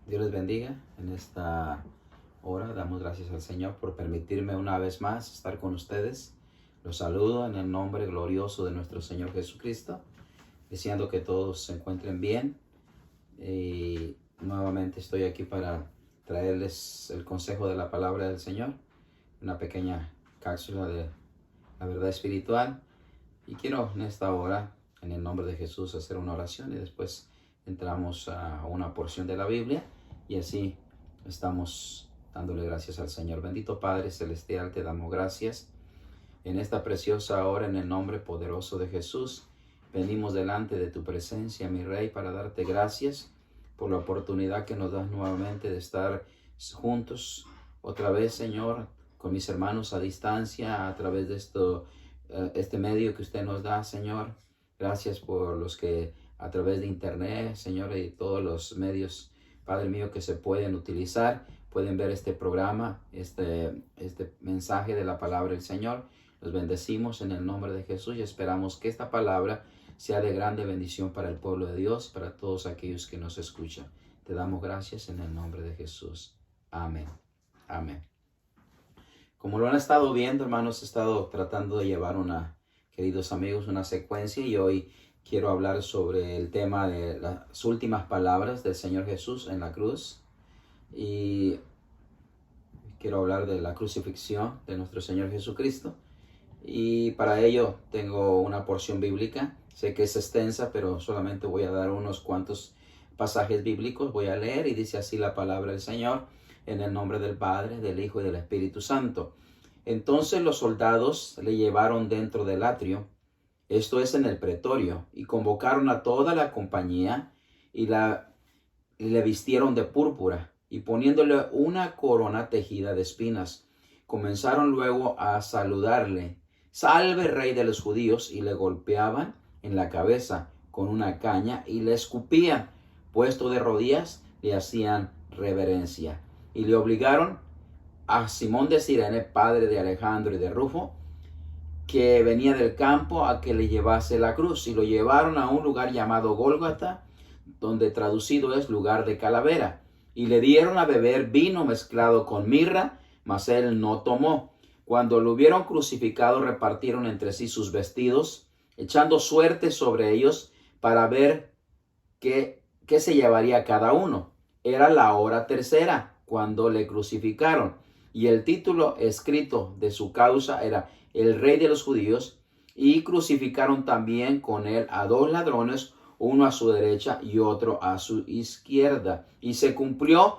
Dios les bendiga en esta hora. Damos gracias al Señor por permitirme una vez más estar con ustedes. Los saludo en el nombre glorioso de nuestro Señor Jesucristo, deseando que todos se encuentren bien. Y nuevamente estoy aquí para traerles el consejo de la palabra del Señor, una pequeña cápsula de la verdad espiritual. Y quiero en esta hora, en el nombre de Jesús, hacer una oración y después entramos a una porción de la Biblia y así estamos dándole gracias al Señor. Bendito Padre Celestial, te damos gracias en esta preciosa hora en el nombre poderoso de Jesús. Venimos delante de tu presencia, mi Rey, para darte gracias por la oportunidad que nos das nuevamente de estar juntos otra vez, Señor, con mis hermanos a distancia a través de este medio que usted nos da, Señor. Gracias por los que a través de internet, Señor, y todos los medios, Padre mío, que se pueden utilizar, pueden ver este programa, este mensaje de la palabra del Señor. Los bendecimos en el nombre de Jesús y esperamos que esta palabra sea de grande bendición para el pueblo de Dios, para todos aquellos que nos escuchan. Te damos gracias en el nombre de Jesús. Amén. Amén. Como lo han estado viendo, hermanos, he estado tratando de llevar queridos amigos, una secuencia y hoy quiero hablar sobre el tema de las últimas palabras del Señor Jesús en la cruz. Y quiero hablar de la crucifixión de nuestro Señor Jesucristo. Y para ello tengo una porción bíblica. Sé que es extensa, pero solamente voy a dar unos cuantos pasajes bíblicos. Voy a leer y dice así la palabra del Señor, en el nombre del Padre, del Hijo y del Espíritu Santo. Entonces los soldados le llevaron dentro del atrio, esto es en el pretorio, y convocaron a toda la compañía y le vistieron de púrpura y poniéndole una corona tejida de espinas. Comenzaron luego a saludarle: «Salve, Rey de los judíos», y le golpeaban en la cabeza con una caña y le escupían. Puesto de rodillas, le hacían reverencia. Y le obligaron a Simón de Cirene, padre de Alejandro y de Rufo, que venía del campo, a que le llevase la cruz. Y lo llevaron a un lugar llamado Gólgota, donde traducido es lugar de calavera. Y le dieron a beber vino mezclado con mirra, mas él no tomó. Cuando lo hubieron crucificado, repartieron entre sí sus vestidos, echando suerte sobre ellos para ver qué se llevaría cada uno. Era la hora tercera cuando le crucificaron, y el título escrito de su causa era «El Rey de los Judíos», y crucificaron también con él a dos ladrones, uno a su derecha y otro a su izquierda. Y se cumplió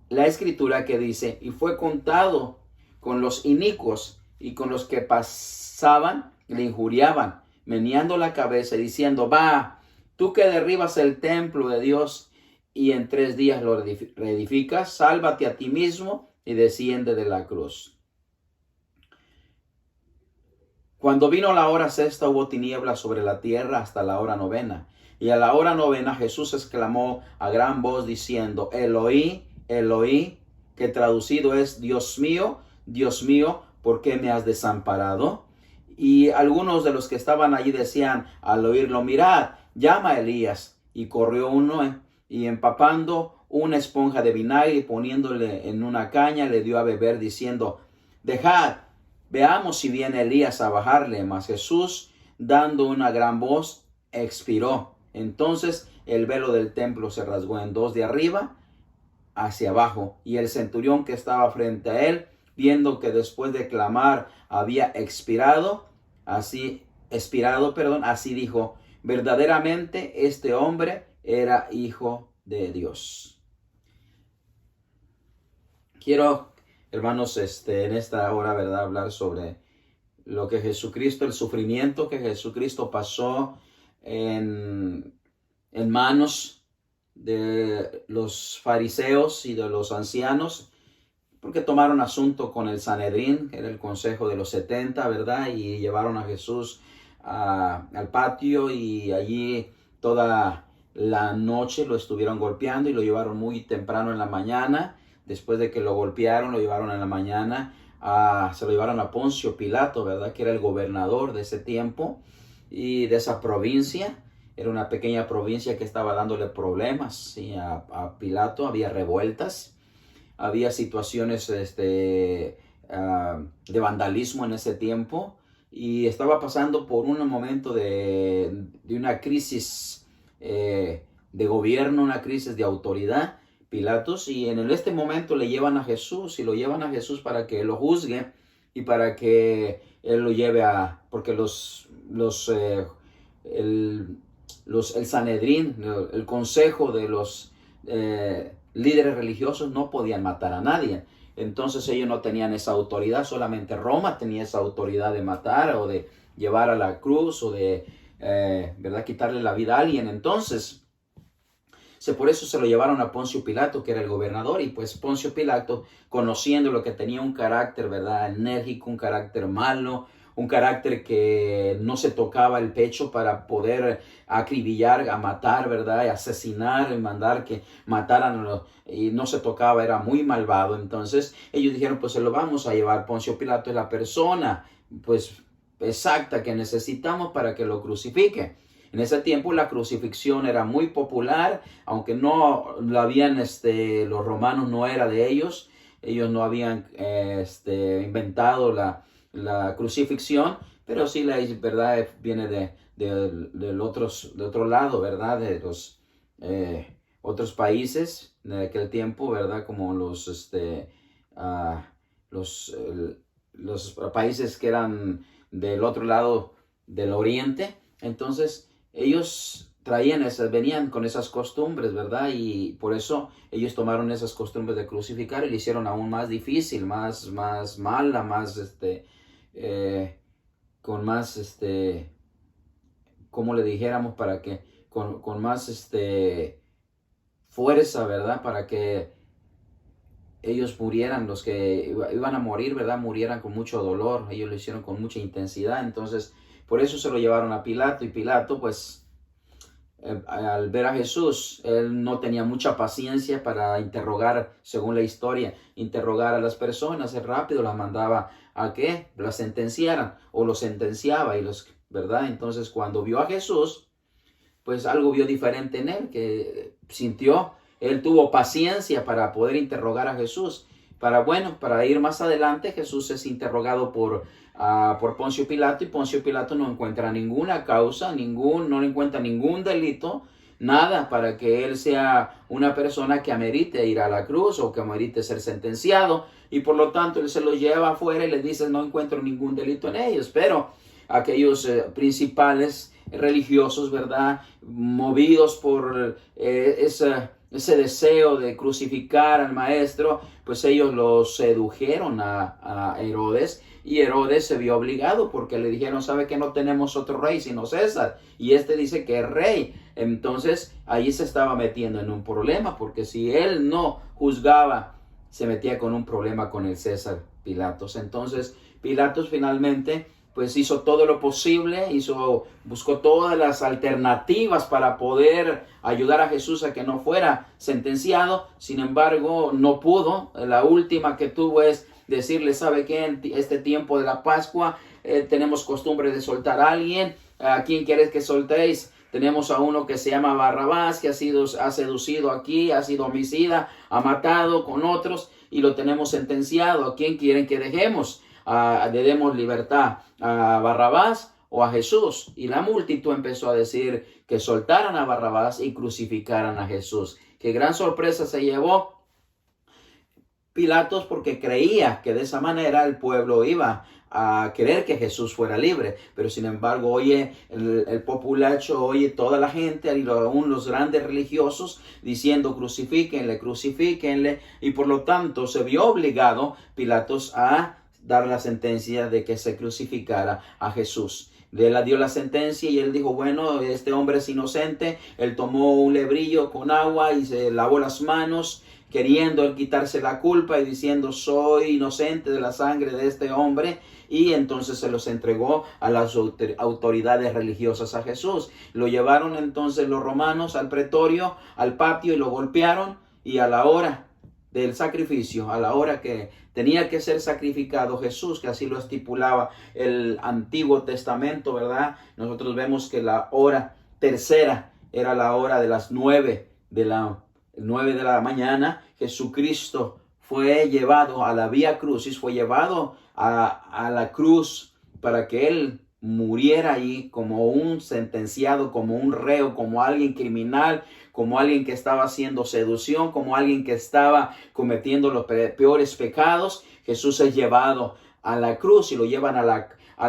la escritura que dice: «Y fue contado con los inicuos y con los que pasaban le injuriaban, meneando la cabeza y diciendo: Va, tú que derribas el templo de Dios y en 3 días lo reedificas, sálvate a ti mismo y desciende de la cruz». Cuando vino la hora sexta, hubo tinieblas sobre la tierra hasta la hora novena. Y a la hora novena Jesús exclamó a gran voz diciendo: «Eloí, Eloí», que traducido es: Dios mío, ¿por qué me has desamparado? Y algunos de los que estaban allí decían al oírlo: «Mirad, llama a Elías». Y corrió uno y empapando una esponja de vinagre y poniéndole en una caña, le dio a beber, diciendo: «Dejad, veamos si viene Elías a bajarle». Mas Jesús, dando una gran voz, expiró. Entonces el velo del templo se rasgó en dos de arriba hacia abajo. Y el centurión que estaba frente a él, viendo que después de clamar había así dijo: «Verdaderamente este hombre era hijo de Dios». Quiero, hermanos, en esta hora, ¿verdad?, hablar sobre lo que Jesucristo, el sufrimiento que Jesucristo pasó en manos de los fariseos y de los ancianos, porque tomaron asunto con el Sanedrín, que era el consejo de los 70, ¿verdad? Y llevaron a Jesús al patio, y allí toda la noche lo estuvieron golpeando y lo llevaron muy temprano en la mañana. Después de que lo golpearon, lo llevaron en la mañana, se lo llevaron a Poncio Pilato, ¿verdad?, que era el gobernador de ese tiempo y de esa provincia. Era una pequeña provincia que estaba dándole problemas, ¿sí? A Pilato. Había revueltas, había situaciones de vandalismo en ese tiempo, y estaba pasando por un momento de una crisis de gobierno, una crisis de autoridad, Pilatos, y en este momento le llevan a Jesús, y lo llevan a Jesús para que lo juzgue y para que él lo lleve porque el Sanedrín, el consejo de los líderes religiosos, no podían matar a nadie. Entonces ellos no tenían esa autoridad, solamente Roma tenía esa autoridad de matar o de llevar a la cruz o de ¿verdad? Quitarle la vida a alguien. Entonces, por eso se lo llevaron a Poncio Pilato, que era el gobernador, y pues Poncio Pilato, conociendo lo que tenía un carácter, ¿verdad? Enérgico, un carácter malo, un carácter que no se tocaba el pecho para poder acribillar, a matar, ¿verdad? Y asesinar, y mandar que mataran, y no se tocaba, era muy malvado. Entonces ellos dijeron, pues se lo vamos a llevar. Poncio Pilato es la persona, pues, exacta que necesitamos para que lo crucifique. En ese tiempo la crucifixión era muy popular, aunque no la habían, los romanos no era de ellos no habían inventado la crucifixión, pero sí la verdad viene de otro lado, ¿verdad? De los otros países de aquel tiempo, ¿verdad? Como los países que eran del otro lado del oriente. Entonces ellos venían con esas costumbres, ¿verdad? Y por eso ellos tomaron esas costumbres de crucificar y lo hicieron aún más difícil, más mala, más, con más, como le dijéramos, para que, con más, fuerza, ¿verdad? Para que ellos murieran, los que iban a morir, ¿verdad? Murieran con mucho dolor. Ellos lo hicieron con mucha intensidad. Entonces, por eso se lo llevaron a Pilato, y Pilato, pues, al ver a Jesús, él no tenía mucha paciencia para interrogar, según la historia, interrogar a las personas. Él rápido las mandaba a que las sentenciaran, o los sentenciaba, ¿verdad? Entonces, cuando vio a Jesús, pues algo vio diferente en él, que sintió, él tuvo paciencia para poder interrogar a Jesús. Para ir más adelante, Jesús es interrogado por Poncio Pilato, y Poncio Pilato no encuentra ninguna causa, no le encuentra ningún delito, nada para que él sea una persona que amerite ir a la cruz o que amerite ser sentenciado, y por lo tanto él se lo lleva afuera y le dice, no encuentro ningún delito en ellos. Pero aquellos principales religiosos, ¿verdad? Movidos por ese deseo de crucificar al maestro, pues ellos lo sedujeron a Herodes, y Herodes se vio obligado porque le dijeron, ¿sabe que no tenemos otro rey sino César? Y dice que es rey. Entonces ahí se estaba metiendo en un problema, porque si él no juzgaba, se metía con un problema con el César Pilatos. Entonces Pilatos finalmente pues hizo todo lo posible, buscó todas las alternativas para poder ayudar a Jesús a que no fuera sentenciado. Sin embargo, no pudo. La última que tuvo es decirle, ¿sabe qué? En este tiempo de la Pascua tenemos costumbre de soltar a alguien. ¿A quién quieres que soltéis? Tenemos a uno que se llama Barrabás, que ha seducido aquí, ha sido homicida, ha matado con otros, y lo tenemos sentenciado. ¿A quién quieren que dejemos? Le demos libertad a Barrabás o a Jesús. Y la multitud empezó a decir que soltaran a Barrabás y crucificaran a Jesús. Qué gran sorpresa se llevó Pilatos, porque creía que de esa manera el pueblo iba a querer que Jesús fuera libre. Pero sin embargo, oye el populacho, oye toda la gente, y aún los grandes religiosos diciendo crucifíquenle, crucifíquenle, y por lo tanto se vio obligado Pilatos a dar la sentencia de que se crucificara a Jesús. Él dio la sentencia y él dijo, bueno, este hombre es inocente. Él tomó un lebrillo con agua y se lavó las manos, queriendo él quitarse la culpa y diciendo, soy inocente de la sangre de este hombre. Y entonces se los entregó a las autoridades religiosas a Jesús. Lo llevaron entonces los romanos al pretorio, al patio, y lo golpearon. Y a la hora del sacrificio, a la hora que tenía que ser sacrificado Jesús, que así lo estipulaba el Antiguo Testamento, ¿verdad? Nosotros vemos que la hora tercera, era la hora de las 9 de la mañana. Jesucristo fue llevado a la Vía Crucis, fue llevado a la cruz para que Él muriera ahí como un sentenciado, como un reo, como alguien criminal, como alguien que estaba haciendo seducción, como alguien que estaba cometiendo los peores pecados. Jesús es llevado a la cruz y lo llevan a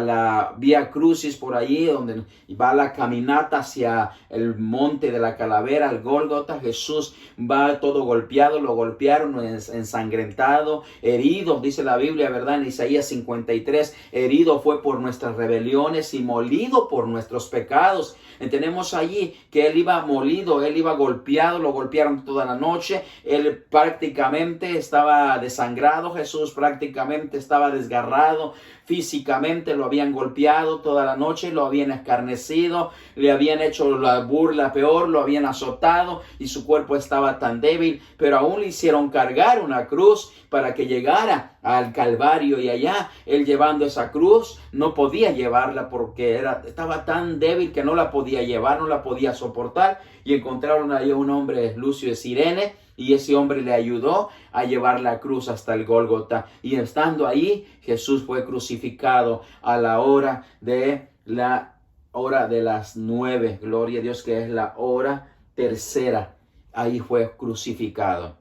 la Vía Crucis, por allí donde va la caminata hacia el monte de la calavera, el Gólgota. Jesús va todo golpeado, lo golpearon, ensangrentado, herido, dice la Biblia, ¿verdad? En Isaías 53, herido fue por nuestras rebeliones y molido por nuestros pecados. Entendemos allí que Él iba molido, Él iba golpeado, lo golpearon toda la noche, Él prácticamente estaba desangrado, Jesús prácticamente estaba desgarrado, físicamente lo habían golpeado toda la noche, lo habían escarnecido, le habían hecho la burla peor, lo habían azotado y su cuerpo estaba tan débil, pero aún le hicieron cargar una cruz para que llegara al Calvario, y allá Él llevando esa cruz no podía llevarla porque estaba tan débil que no la podía llevar, no la podía soportar, y encontraron ahí a un hombre, Lucio de Cirene, y ese hombre le ayudó a llevar la cruz hasta el Gólgota. Y estando ahí, Jesús fue crucificado a la hora de las 9. Gloria a Dios, que es la hora tercera. Ahí fue crucificado.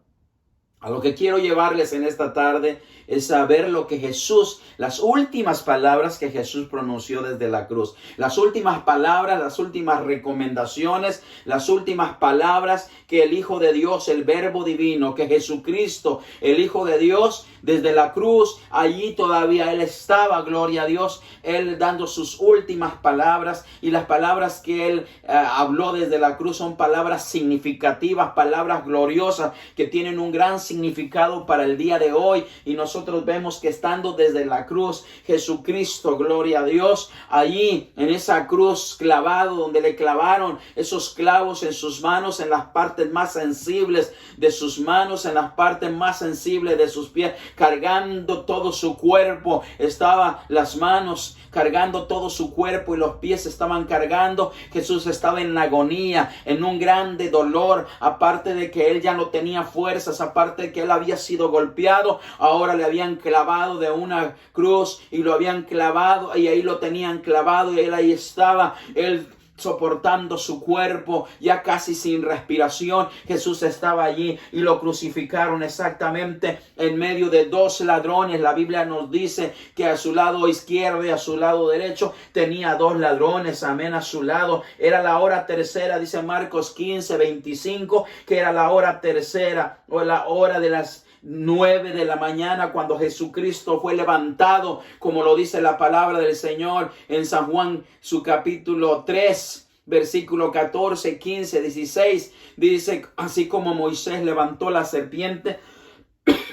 A lo que quiero llevarles en esta tarde es saber lo que Jesús, las últimas palabras que Jesús pronunció desde la cruz. Las últimas palabras, las últimas recomendaciones, las últimas palabras que el Hijo de Dios, el Verbo Divino, que Jesucristo, el Hijo de Dios, desde la cruz, allí todavía Él estaba, gloria a Dios, Él dando sus últimas palabras, y las palabras que Él habló desde la cruz son palabras significativas, palabras gloriosas que tienen un gran significado para el día de hoy. Y nosotros vemos que estando desde la cruz, Jesucristo, gloria a Dios, allí en esa cruz clavado, donde le clavaron esos clavos en sus manos, en las partes más sensibles de sus manos, en las partes más sensibles de sus pies, cargando todo su cuerpo, estaba las manos cargando todo su cuerpo y los pies estaban cargando. Jesús estaba en agonía, en un grande dolor, aparte de que Él ya no tenía fuerzas, aparte de que Él había sido golpeado, ahora le habían clavado de una cruz y lo habían clavado, y ahí lo tenían clavado, y Él ahí estaba, Él soportando su cuerpo, ya casi sin respiración. Jesús estaba allí y lo crucificaron exactamente en medio de dos ladrones. La Biblia nos dice que a su lado izquierdo y a su lado derecho tenía dos ladrones, amén, a su lado. Era la hora tercera, dice Marcos 15:25, que era la hora tercera, o la hora de las 9 de la mañana, cuando Jesucristo fue levantado, como lo dice la palabra del Señor en San Juan, su capítulo 3, versículo 14, 15, 16, dice: así como Moisés levantó la serpiente,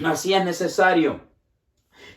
así es necesario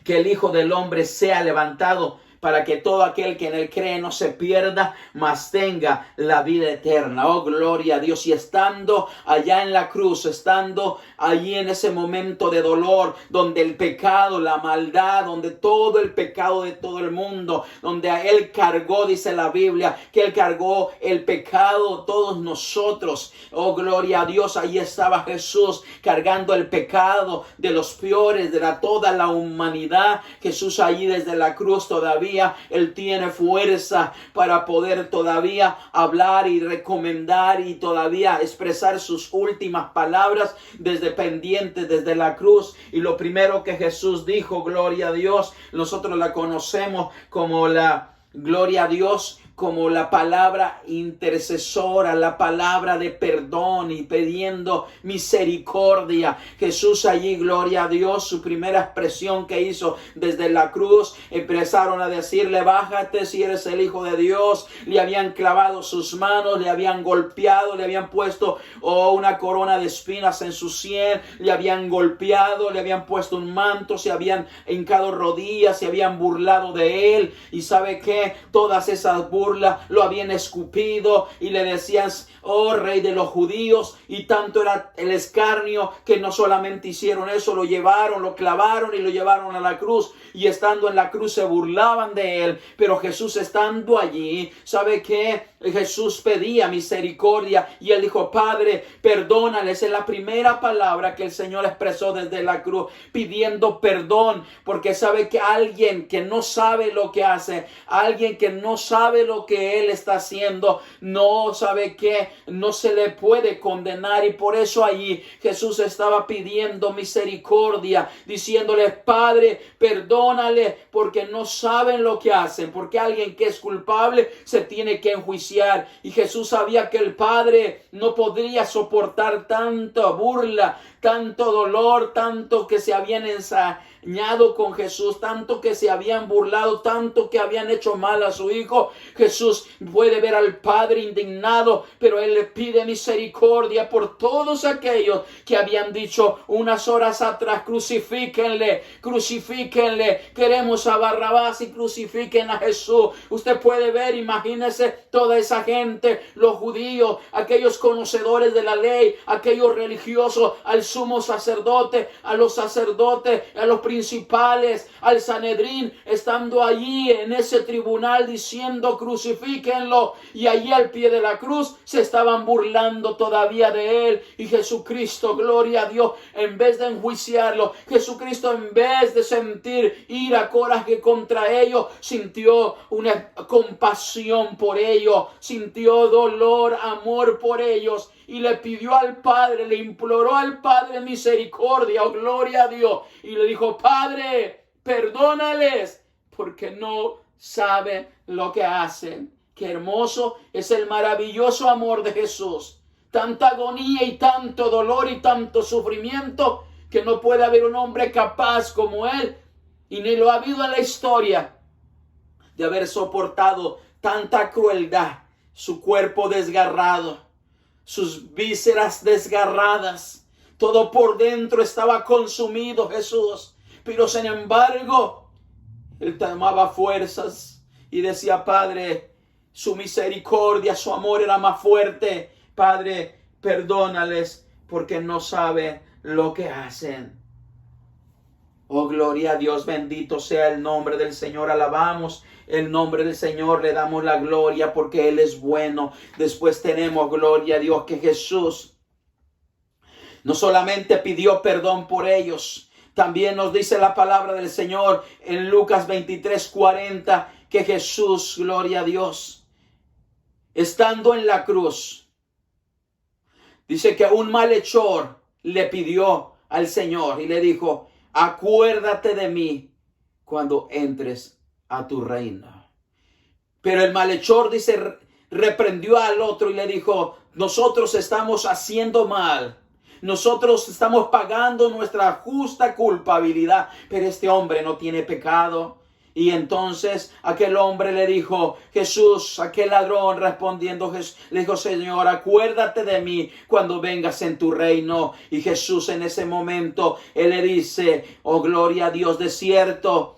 que el Hijo del Hombre sea levantado, para que todo aquel que en Él cree no se pierda, mas tenga la vida eterna. Oh, gloria a Dios. Y estando allá en la cruz, estando allí en ese momento de dolor, donde el pecado, la maldad, donde todo el pecado de todo el mundo, donde a Él cargó, dice la Biblia, que Él cargó el pecado de todos nosotros. Oh, gloria a Dios. Allí estaba Jesús cargando el pecado de los peores, de toda la humanidad. Jesús allí desde la cruz todavía Él tiene fuerza para poder todavía hablar y recomendar y todavía expresar sus últimas palabras desde la cruz. Y lo primero que Jesús dijo, gloria a Dios, nosotros la conocemos como la gloria a Dios, como la palabra intercesora, la palabra de perdón y pidiendo misericordia. Jesús allí, gloria a Dios, su primera expresión que hizo desde la cruz, empezaron a decirle: bájate si eres el Hijo de Dios. Le habían clavado sus manos, le habían golpeado, le habían puesto una corona de espinas en su sien, le habían golpeado, le habían puesto un manto, se habían hincado rodillas, se habían burlado de Él. Y ¿sabe qué? que todas esas burlas lo habían escupido y le decían, oh rey de los judíos, y tanto era el escarnio que no solamente hicieron eso, lo llevaron, lo clavaron y lo llevaron a la cruz, y estando en la cruz se burlaban de él. Pero Jesús, estando allí, ¿sabe qué? Jesús pedía misericordia y él dijo, Padre, perdónales. Es la primera palabra que el Señor expresó desde la cruz, pidiendo perdón, porque sabe que alguien que no sabe lo que hace, alguien que no sabe lo que él está haciendo, no sabe que no se le puede condenar. Y por eso allí Jesús estaba pidiendo misericordia, diciéndole, Padre, perdónale, porque no saben lo que hacen, porque alguien que es culpable se tiene que enjuiciar. Y Jesús sabía que el Padre no podría soportar tanta burla, tanto dolor, tanto que se habían ensañado con Jesús, tanto que se habían burlado, tanto que habían hecho mal a su Hijo. Jesús puede ver al Padre indignado, pero Él le pide misericordia por todos aquellos que habían dicho unas horas atrás, crucifíquenle, crucifíquenle, queremos a Barrabás y crucifiquen a Jesús. Usted puede ver, imagínese toda esa gente, los judíos, aquellos conocedores de la ley, aquellos religiosos, al sumo sacerdote, a los sacerdotes, a los principales, al Sanedrín, estando allí en ese tribunal diciendo crucifíquenlo, y allí al pie de la cruz se estaban burlando todavía de él. Y Jesucristo, gloria a Dios, en vez de enjuiciarlo, Jesucristo, en vez de sentir ira, coraje contra ellos, sintió una compasión por ellos, sintió dolor, amor por ellos, y le pidió al Padre, le imploró al Padre misericordia, oh gloria a Dios, y le dijo, Padre, perdónales, porque no saben lo que hacen. Qué hermoso es el maravilloso amor de Jesús. Tanta agonía y tanto dolor y tanto sufrimiento, que no puede haber un hombre capaz como Él, y ni lo ha habido en la historia, de haber soportado tanta crueldad, su cuerpo desgarrado, sus vísceras desgarradas, todo por dentro estaba consumido Jesús. Pero sin embargo, Él tomaba fuerzas y decía, Padre, su misericordia, su amor era más fuerte. Padre, perdónales, porque no saben lo que hacen. Oh, gloria a Dios, bendito sea el nombre del Señor. Alabamos el nombre del Señor, le damos la gloria porque Él es bueno. Después tenemos, gloria a Dios, que Jesús no solamente pidió perdón por ellos, también nos dice la palabra del Señor en Lucas 23:40, que Jesús, gloria a Dios, estando en la cruz, dice que un malhechor le pidió al Señor y le dijo, acuérdate de mí cuando entres a tu reino. Pero el malhechor, dice, reprendió al otro y le dijo, nosotros estamos haciendo mal, nosotros estamos pagando nuestra justa culpabilidad, pero este hombre no tiene pecado. Y entonces aquel hombre le dijo, Jesús, aquel ladrón respondiendo, le dijo, Señor, acuérdate de mí cuando vengas en tu reino. Y Jesús en ese momento, Él le dice, oh gloria a Dios, de cierto,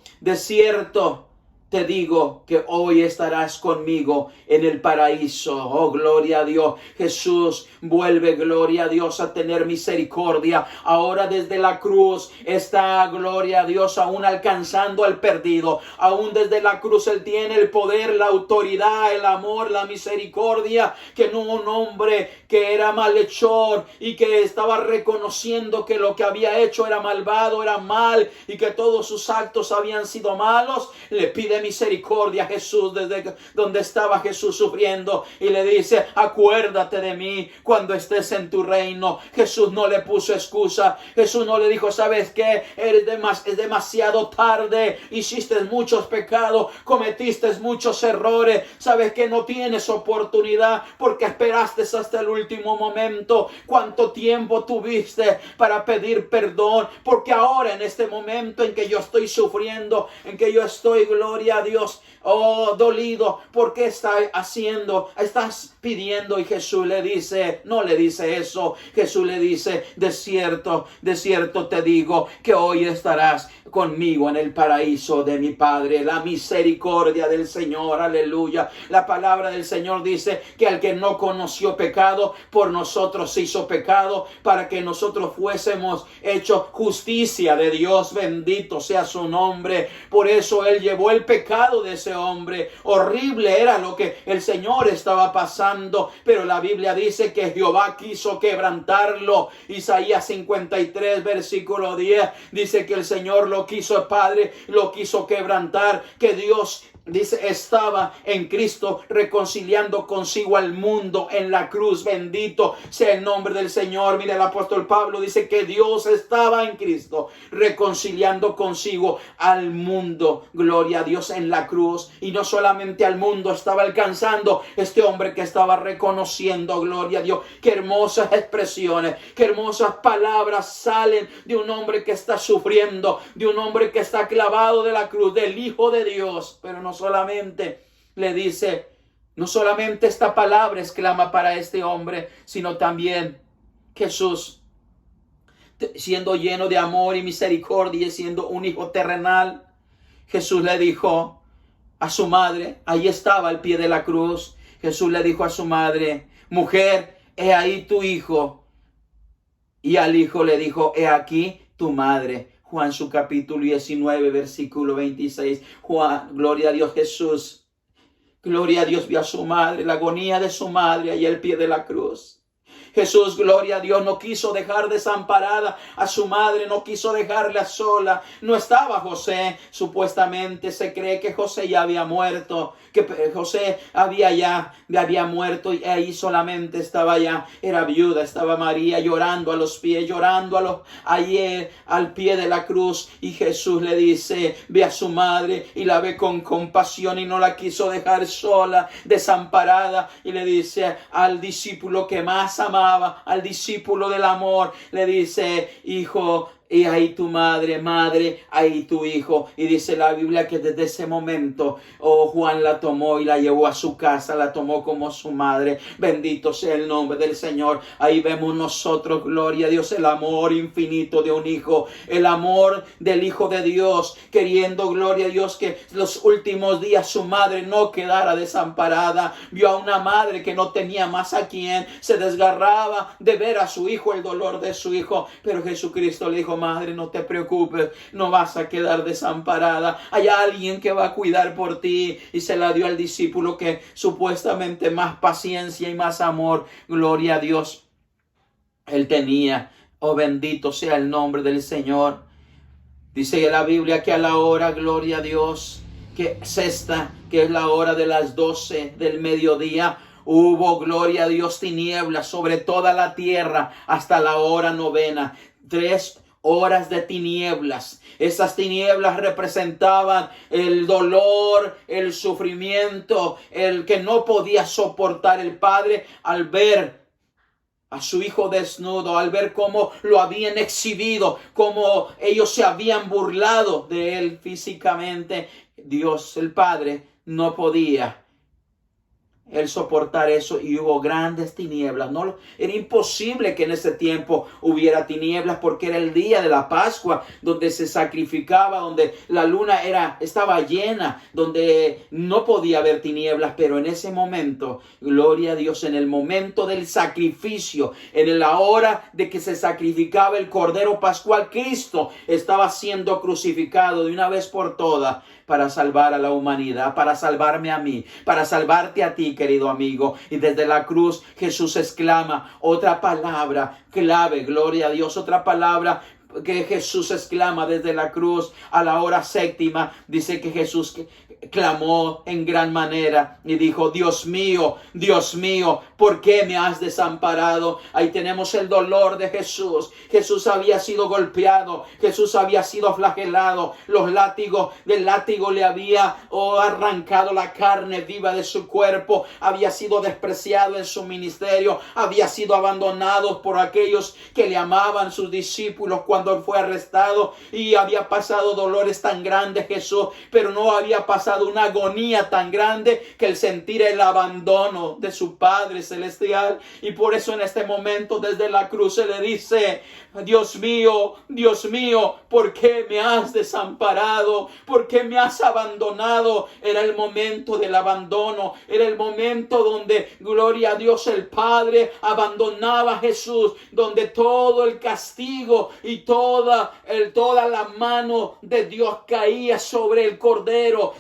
te digo que hoy estarás conmigo en el paraíso. Oh, gloria a Dios. Jesús vuelve, gloria a Dios, a tener misericordia. Ahora desde la cruz está, gloria a Dios, aún alcanzando al perdido. Aún desde la cruz Él tiene el poder, la autoridad, el amor, la misericordia, que no un hombre que era malhechor y que estaba reconociendo que lo que había hecho era malvado, era mal, y que todos sus actos habían sido malos, le pide misericordia a Jesús desde donde estaba Jesús sufriendo y le dice, acuérdate de mí cuando estés en tu reino. Jesús no le puso excusa. Jesús no le dijo, ¿sabes qué? Es demasiado tarde, hiciste muchos pecados, cometiste muchos errores, sabes que no tienes oportunidad porque esperaste hasta el último momento. ¿Cuánto tiempo tuviste para pedir perdón? Porque ahora en este momento en que yo estoy sufriendo, en que yo estoy, gloria gloria a Dios, oh, dolido, ¿por qué estás pidiendo? Y Jesús le dice, no le dice eso, Jesús le dice, de cierto te digo que hoy estarás conmigo en el paraíso de mi Padre. La misericordia del Señor, aleluya. La palabra del Señor dice que al que no conoció pecado, por nosotros se hizo pecado, para que nosotros fuésemos hechos justicia de Dios. Bendito sea su nombre. Por eso Él llevó el pecado de ese hombre. Horrible era lo que el Señor estaba pasando, pero la Biblia dice que Jehová quiso quebrantarlo. Isaías 53 versículo 10 dice que el Señor lo quiso, Padre, lo quiso quebrantar, que Dios, dice, estaba en Cristo reconciliando consigo al mundo en la cruz. Bendito sea el nombre del Señor. Mira, el apóstol Pablo dice que Dios estaba en Cristo reconciliando consigo al mundo. Gloria a Dios, en la cruz. Y no solamente al mundo estaba alcanzando este hombre que estaba reconociendo. Gloria a Dios. Qué hermosas expresiones, qué hermosas palabras salen de un hombre que está sufriendo, de un hombre que está clavado de la cruz, del Hijo de Dios. Pero no solamente le dice, no solamente esta palabra exclama para este hombre, sino también Jesús, siendo lleno de amor y misericordia y siendo un hijo terrenal, Jesús le dijo a su madre, ahí estaba al pie de la cruz, Jesús le dijo a su madre, mujer, he ahí tu hijo. Y al hijo le dijo, he aquí tu madre. Juan su capítulo 19 versículo 26. Juan, gloria a Dios, Jesús, gloria a Dios, vio a su madre, la agonía de su madre ahí al pie de la cruz. Jesús, gloria a Dios, no quiso dejar desamparada a su madre, no quiso dejarla sola. No estaba José, supuestamente se cree que José ya había muerto, que José había muerto y ahí solamente estaba ya, era viuda, estaba María llorando a los pies, allí al pie de la cruz. Y Jesús le dice, ve a su madre, y la ve con compasión y no la quiso dejar sola, desamparada. Y le dice al discípulo que más amaba, al discípulo del amor, le dice, hijo, y ahí tu madre, ahí tu hijo. Y dice la Biblia que desde ese momento, Juan la tomó y la llevó a su casa, la tomó como su madre. Bendito sea el nombre del Señor. Ahí vemos nosotros, gloria a Dios, el amor infinito de un hijo, el amor del Hijo de Dios, queriendo, gloria a Dios, que los últimos días su madre no quedara desamparada. Vio a una madre que no tenía más a quien, se desgarraba de ver a su hijo, el dolor de su hijo, pero Jesucristo le dijo, madre, no te preocupes, no vas a quedar desamparada. Hay alguien que va a cuidar por ti. Y se la dio al discípulo que supuestamente más paciencia y más amor, gloria a Dios, él tenía. Oh, bendito sea el nombre del Señor. Dice la Biblia que a la hora, gloria a Dios, que sexta, que es la hora de las 12 del mediodía, hubo, gloria a Dios, tinieblas sobre toda la tierra hasta la hora novena. 3 horas de tinieblas. Esas tinieblas representaban el dolor, el sufrimiento, el que no podía soportar el padre al ver a su hijo desnudo, al ver cómo lo habían exhibido, cómo ellos se habían burlado de él físicamente. Dios, el Padre, no podía el soportar eso, y hubo grandes tinieblas. No, era imposible que en ese tiempo hubiera tinieblas, porque era el día de la Pascua, donde se sacrificaba, donde la luna estaba llena, donde no podía haber tinieblas. Pero en ese momento, gloria a Dios, en el momento del sacrificio, en la hora de que se sacrificaba el Cordero Pascual, Cristo estaba siendo crucificado de una vez por todas para salvar a la humanidad, para salvarme a mí, para salvarte a ti, querido amigo. Y desde la cruz Jesús exclama otra palabra clave, gloria a Dios, otra palabra que Jesús exclama desde la cruz a la hora séptima. Dice que Jesús clamó en gran manera y dijo, Dios mío, ¿por qué me has desamparado? Ahí tenemos el dolor de Jesús. Jesús había sido golpeado, Jesús había sido flagelado, del látigo le había arrancado la carne viva de su cuerpo, había sido despreciado en su ministerio, había sido abandonado por aquellos que le amaban, sus discípulos, cuando cuando fue arrestado y había pasado dolores tan grandes, Jesús, pero no había pasado una agonía tan grande que el sentir el abandono de su Padre Celestial. Y por eso en este momento desde la cruz se le dice: Dios mío, ¿por qué me has desamparado? ¿Por qué me has abandonado? Era el momento del abandono, era el momento donde, gloria a Dios, el Padre abandonaba a Jesús, donde todo el castigo y toda la mano de Dios caía sobre el Cordero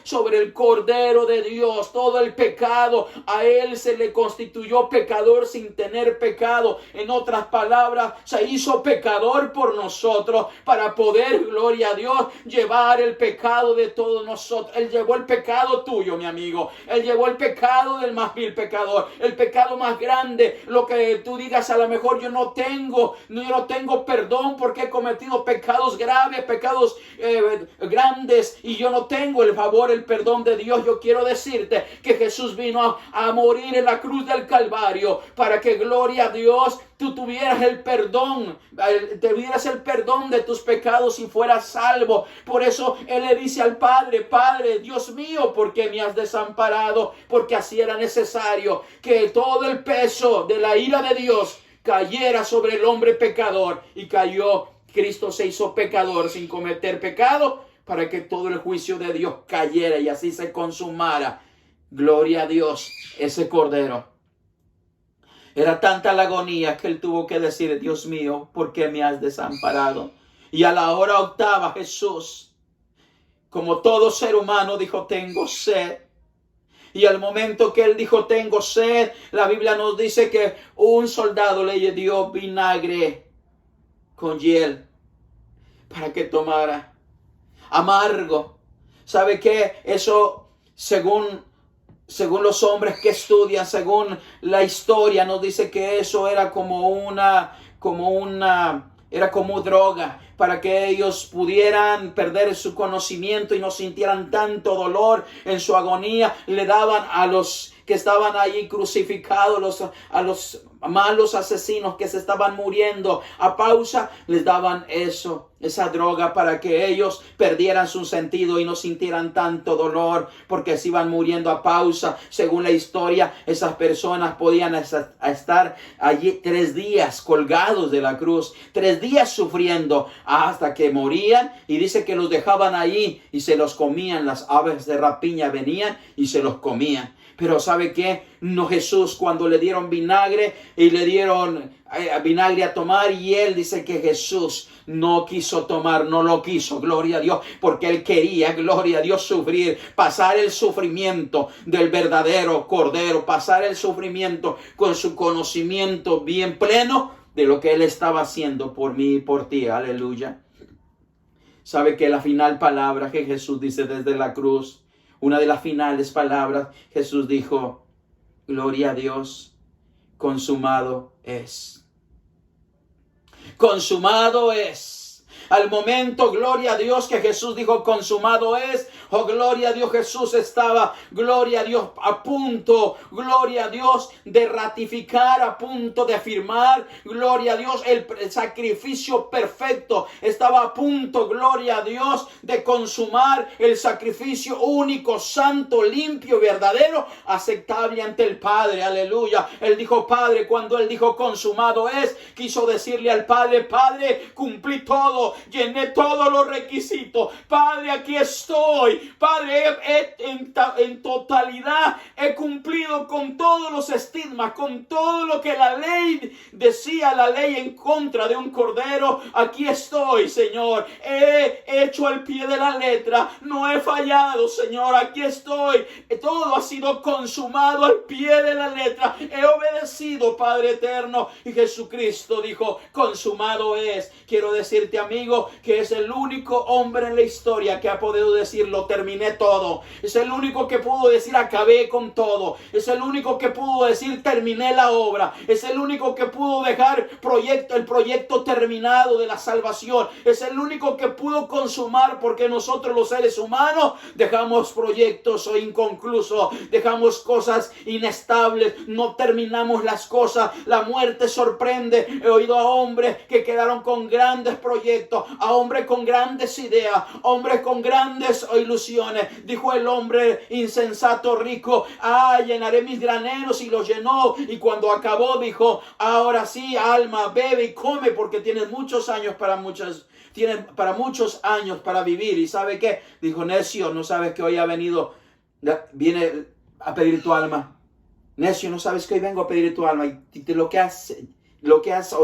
de Dios. Todo el pecado, a Él se le constituyó pecador sin tener pecado. En otras palabras, se hizo pecador por nosotros para poder, gloria a Dios, llevar el pecado de todos nosotros. Él llevó el pecado tuyo, mi amigo. Él llevó el pecado del más vil pecador, el pecado más grande. Lo que tú digas, a lo mejor yo no tengo perdón porque he cometido pecados graves, pecados grandes, y yo no tengo el favor, el perdón de Dios. Yo quiero decirte que Jesús vino a morir en la cruz del Calvario para que, gloria a Dios, tú tuvieras el perdón de tus pecados y fueras salvo. Por eso Él le dice al Padre: Padre, Dios mío, ¿por qué me has desamparado? Porque así era necesario que todo el peso de la ira de Dios cayera sobre el hombre pecador, y cayó. Cristo se hizo pecador sin cometer pecado para que todo el juicio de Dios cayera y así se consumara. Gloria a Dios, ese Cordero. Era tanta la agonía que Él tuvo que decir: Dios mío, ¿por qué me has desamparado? Y a la hora octava, Jesús, como todo ser humano, dijo: tengo sed. Y al momento que Él dijo: tengo sed, la Biblia nos dice que un soldado le dio vinagre con hiel para que tomara. Amargo. ¿Sabe qué? Eso, según los hombres que estudian, según la historia, nos dice que eso era era como droga, para que ellos pudieran perder su conocimiento y no sintieran tanto dolor en su agonía. Le daban a los que estaban allí crucificados, a los malos asesinos que se estaban muriendo a pausa, les daban esa droga para que ellos perdieran su sentido y no sintieran tanto dolor, porque se iban muriendo a pausa. Según la historia, esas personas podían estar allí 3 días colgados de la cruz, 3 días sufriendo hasta que morían, y dice que los dejaban allí y se los comían. Las aves de rapiña venían y se los comían. Pero ¿sabe qué? No, Jesús, cuando le dieron vinagre y le dieron vinagre a tomar, y Él dice que Jesús no quiso tomar, no lo quiso, gloria a Dios, porque Él quería, gloria a Dios, sufrir, pasar el sufrimiento del verdadero Cordero, pasar el sufrimiento con su conocimiento bien pleno de lo que Él estaba haciendo por mí y por ti. Aleluya. ¿Sabe que la final palabra que Jesús dice desde la cruz, una de las finales palabras, Jesús dijo: gloria a Dios, consumado es. Consumado es. Al momento, gloria a Dios, que Jesús dijo: consumado es. Oh, gloria a Dios, Jesús estaba, gloria a Dios, a punto, gloria a Dios, de ratificar, a punto de afirmar, gloria a Dios, el sacrificio perfecto. Estaba a punto, gloria a Dios, de consumar el sacrificio único, santo, limpio, verdadero, aceptable ante el Padre. Aleluya. Él dijo: Padre, cuando Él dijo consumado es, quiso decirle al Padre: Padre, cumplí todo, llené todos los requisitos. Padre, aquí estoy. Padre, en totalidad he cumplido con todos los estigmas, con todo lo que la ley decía, la ley en contra de un cordero. Aquí estoy, Señor. He hecho al pie de la letra. No he fallado, Señor. Aquí estoy. Todo ha sido consumado al pie de la letra. He obedecido, Padre eterno. Y Jesucristo dijo: consumado es. Quiero decirte, amigo, que es el único hombre en la historia que ha podido decirlo: terminé todo. Es el único que pudo decir: acabé con todo. Es el único que pudo decir: terminé la obra. Es el único que pudo dejar el proyecto terminado de la salvación. Es el único que pudo consumar, porque nosotros los seres humanos dejamos proyectos inconclusos, dejamos cosas inestables, no terminamos las cosas. La muerte sorprende. He oído a hombres que quedaron con grandes proyectos, Cristo, a hombres con grandes ideas, hombres con grandes ilusiones. Dijo el hombre insensato rico, llenaré mis graneros, y los llenó. Y cuando acabó dijo, ahora sí, alma, bebe y come, porque tienes muchos años para muchos años para vivir. ¿Y sabe qué? Dijo, necio, ¿no sabes que hoy viene a pedir tu alma? Necio, ¿no sabes que hoy vengo a pedir tu alma? Y lo que has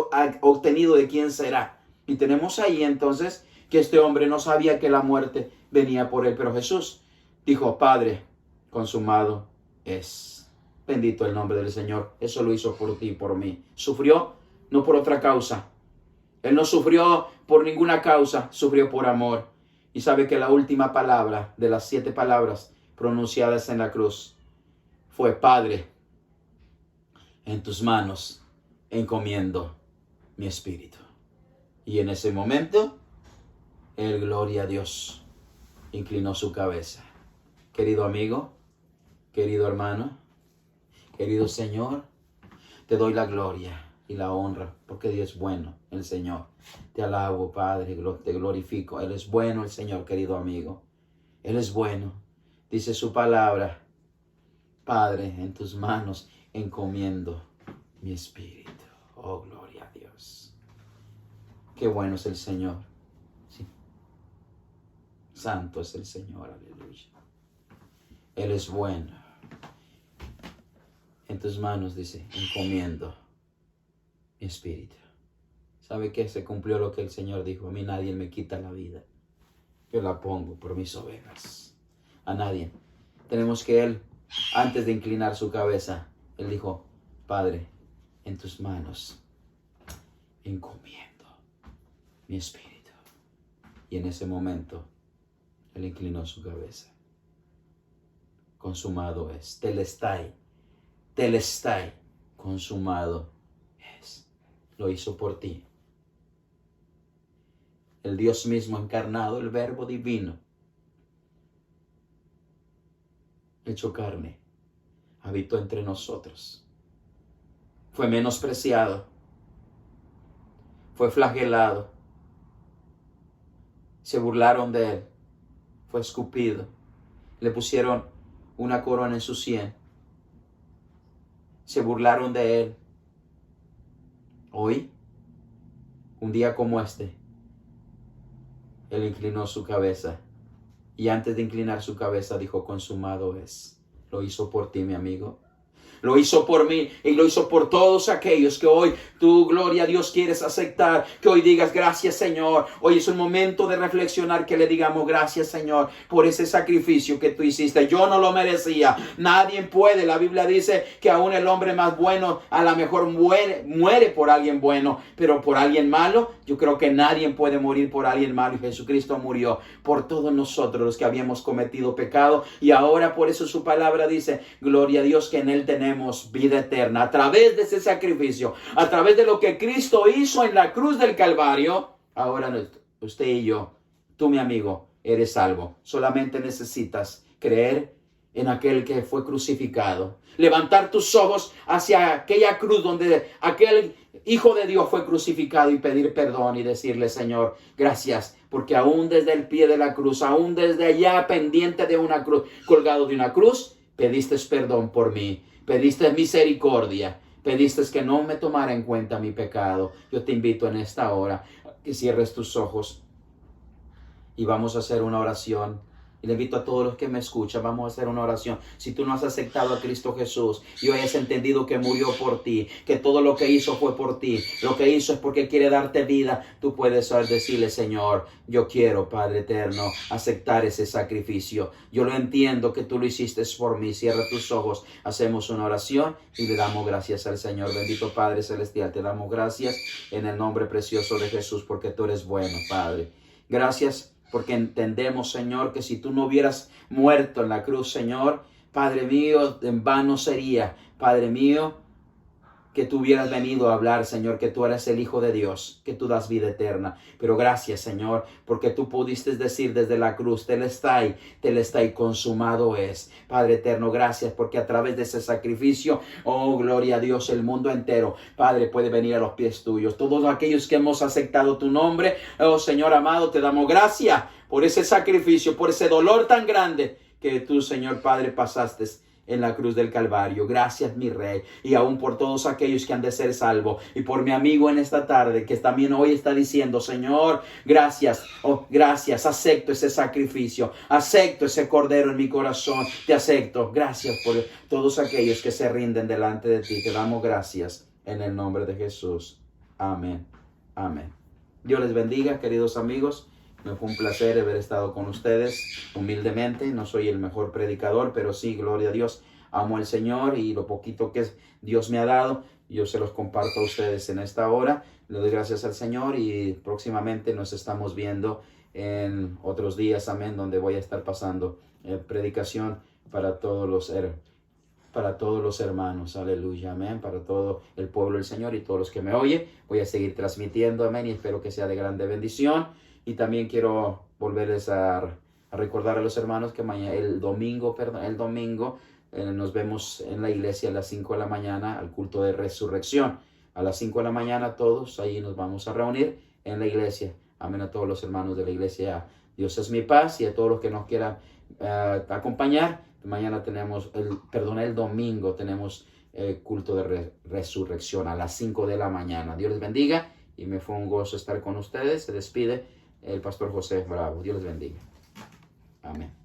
obtenido, ¿de quién será? Y tenemos ahí entonces que este hombre no sabía que la muerte venía por él, pero Jesús dijo, Padre, consumado es. Bendito el nombre del Señor. Eso lo hizo por ti y por mí. Sufrió no por otra causa. Él no sufrió por ninguna causa, sufrió por amor. Y sabe que la última palabra de las 7 palabras pronunciadas en la cruz fue, Padre, en tus manos encomiendo mi espíritu. Y en ese momento, él, gloria a Dios, inclinó su cabeza. Querido amigo, querido hermano, querido Señor, te doy la gloria y la honra, porque Dios es bueno, el Señor. Te alabo, Padre, te glorifico. Él es bueno, el Señor, querido amigo. Él es bueno. Dice su palabra, Padre, en tus manos encomiendo mi espíritu. Oh, gloria a Dios. Qué bueno es el Señor. Sí. Santo es el Señor, aleluya. Él es bueno. En tus manos, dice, encomiendo mi espíritu. ¿Sabe qué? Se cumplió lo que el Señor dijo. A mí nadie me quita la vida. Yo la pongo por mis ovejas. A nadie. Tenemos que él, antes de inclinar su cabeza, él dijo, Padre, en tus manos encomiendo mi espíritu. Y en ese momento, él inclinó su cabeza. Consumado es. Telestai, consumado es. Lo hizo por ti. El Dios mismo encarnado, el Verbo divino, hecho carne, habitó entre nosotros. Fue menospreciado, fue flagelado, se burlaron de él, fue escupido, le pusieron una corona en su sien, se burlaron de él. Hoy, un día como este, él inclinó su cabeza y antes de inclinar su cabeza dijo, consumado es. Lo hizo por ti, mi amigo. Lo hizo por mí y lo hizo por todos aquellos que hoy tú, gloria a Dios, quieres aceptar. Que hoy digas gracias, Señor. Hoy es un momento de reflexionar, que le digamos gracias, Señor, por ese sacrificio que tú hiciste. Yo no lo merecía. Nadie puede. La Biblia dice que aún el hombre más bueno a lo mejor muere por alguien bueno, pero por alguien malo, yo creo que nadie puede morir por alguien malo. Y Jesucristo murió por todos nosotros los que habíamos cometido pecado. Y ahora por eso su palabra dice, gloria a Dios, que en él tenemos vida eterna. A través de ese sacrificio, a través de lo que Cristo hizo en la cruz del Calvario, ahora usted y yo, tú, mi amigo, eres salvo. Solamente necesitas creer en aquel que fue crucificado. Levantar tus ojos hacia aquella cruz donde aquel Hijo de Dios fue crucificado y pedir perdón y decirle, Señor, gracias, porque aún desde el pie de la cruz, aún desde allá pendiente de una cruz, colgado de una cruz, pediste perdón por mí. Pediste misericordia, pediste que no me tomara en cuenta mi pecado. Yo te invito en esta hora que cierres tus ojos y vamos a hacer una oración. Y le invito a todos los que me escuchan, vamos a hacer una oración. Si tú no has aceptado a Cristo Jesús y hoy has entendido que murió por ti, que todo lo que hizo fue por ti, lo que hizo es porque quiere darte vida, tú puedes decirle, Señor, yo quiero, Padre eterno, aceptar ese sacrificio. Yo lo entiendo que tú lo hiciste por mí. Cierra tus ojos, hacemos una oración y le damos gracias al Señor. Bendito Padre Celestial, te damos gracias en el nombre precioso de Jesús, porque tú eres bueno, Padre. Gracias porque entendemos, Señor, que si tú no hubieras muerto en la cruz, Señor, Padre mío, en vano sería. Padre mío, que tú hubieras venido a hablar, Señor, que tú eres el Hijo de Dios, que tú das vida eterna. Pero gracias, Señor, porque tú pudiste decir desde la cruz, telestai, consumado es. Padre eterno, gracias, porque a través de ese sacrificio, oh, gloria a Dios, el mundo entero, Padre, puede venir a los pies tuyos. Todos aquellos que hemos aceptado tu nombre, oh, Señor amado, te damos gracias por ese sacrificio, por ese dolor tan grande que tú, Señor Padre, pasaste en la cruz del Calvario. Gracias, mi Rey, y aún por todos aquellos que han de ser salvos, y por mi amigo en esta tarde que también hoy está diciendo, Señor, gracias, oh, gracias, acepto ese sacrificio, acepto ese cordero en mi corazón, te acepto. Gracias por todos aquellos que se rinden delante de ti, te damos gracias en el nombre de Jesús. Amén, amén. Dios les bendiga, queridos amigos. Me fue un placer haber estado con ustedes humildemente. No soy el mejor predicador, pero sí, gloria a Dios, amo al Señor y lo poquito que Dios me ha dado, yo se los comparto a ustedes en esta hora. Le doy gracias al Señor y próximamente nos estamos viendo en otros días, amén, donde voy a estar pasando predicación para todos los hermanos, aleluya, amén, para todo el pueblo del Señor y todos los que me oyen. Voy a seguir transmitiendo, amén, y espero que sea de grande bendición. Y también quiero volverles a recordar a los hermanos que el domingo nos vemos en la iglesia a las 5 de la mañana al culto de resurrección. A las 5 de la mañana todos ahí nos vamos a reunir en la iglesia. Amén, a todos los hermanos de la iglesia. Dios es mi paz, y a todos los que nos quieran acompañar. Mañana tenemos, el domingo tenemos culto de resurrección a las 5 de la mañana. Dios les bendiga y me fue un gozo estar con ustedes. Se despide el pastor José Bravo. Dios les bendiga. Amén.